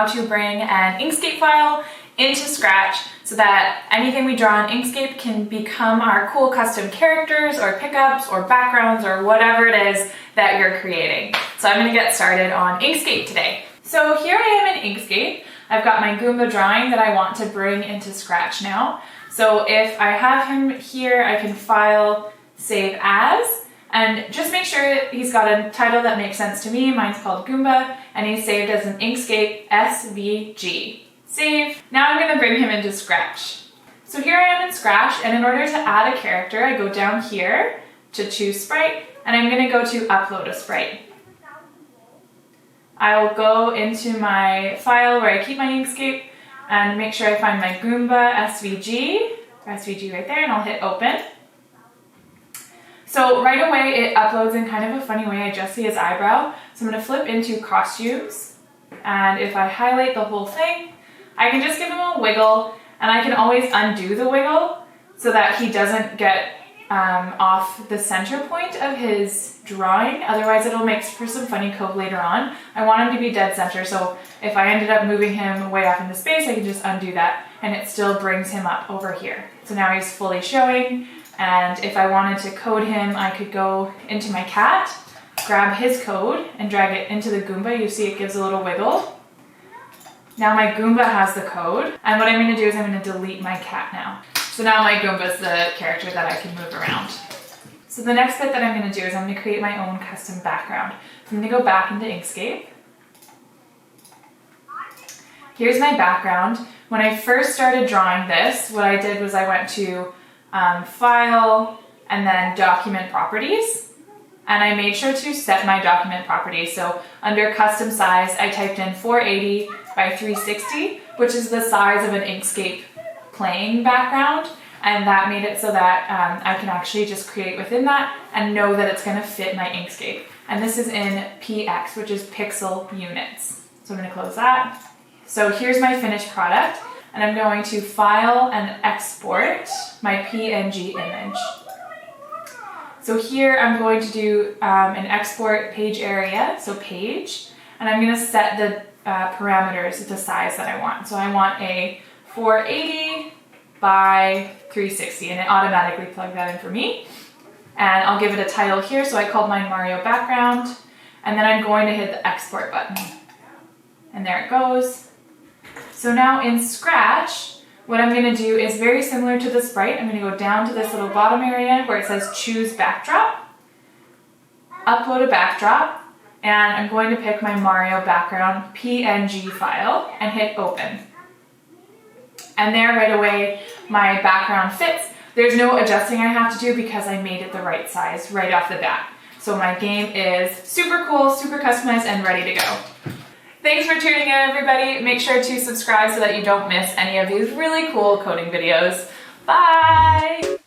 how to bring an Inkscape file into Scratch so that anything we draw in Inkscape can become our cool custom characters or pickups or backgrounds or whatever it is that you're creating. So I'm going to get started on Inkscape today. So here I am in Inkscape. I've got my Goomba drawing that I want to bring into Scratch now. So if I have him here, I can file, save as, and just make sure he's got a title that makes sense to me. Mine's called Goomba, and he's saved as an Inkscape SVG. Save. Now I'm going to bring him into Scratch. So here I am in Scratch, and in order to add a character, I go down here to choose sprite, and I'm going to go to upload a sprite. I'll go into my file where I keep my Inkscape and make sure I find my Goomba SVG right there, and I'll hit open. So right away it uploads in kind of a funny way. I just see his eyebrow. So I'm going to flip into costumes, and if I highlight the whole thing, I can just give him a wiggle, and I can always undo the wiggle so that he doesn't get off the center point of his drawing. Otherwise it'll make for some funny code later on. I want him to be dead center, so if I ended up moving him way off into space, I can just undo that and it still brings him up over here. So now he's fully showing, and if I wanted to code him, I could go into my cat, grab his code and drag it into the Goomba. You see it gives a little wiggle. Now my Goomba has the code, and what I'm going to do is I'm going to delete my cat now. So now my Goomba is the character that I can move around. So the next bit that I'm going to do is I'm going to create my own custom background. So I'm going to go back into Inkscape. Here's my background. When I first started drawing this, what I did was I went to File and then Document Properties. And I made sure to set my document properties. So under custom size, I typed in 480 by 360, which is the size of an Inkscape playing background. And that made it so that I can actually just create within that and know that it's going to fit my Inkscape. And this is in PX, which is pixel units. So I'm going to close that. So here's my finished product. And I'm going to file and export my PNG image. So here I'm going to do an export page area, so page, and I'm going to set the parameters to the size that I want. So I want a 480 by 360, and it automatically plugged that in for me. And I'll give it a title here, so I called mine Mario background, and then I'm going to hit the export button. And there it goes. So now in Scratch, what I'm going to do is very similar to the sprite. I'm going to go down to this little bottom area where it says choose backdrop, upload a backdrop, and I'm going to pick my Mario background PNG file and hit open. And there right away my background fits. There's no adjusting I have to do because I made it the right size right off the bat. So my game is super cool, super customized, and ready to go. Thanks for tuning in, everybody. Make sure to subscribe so that you don't miss any of these really cool coding videos. Bye!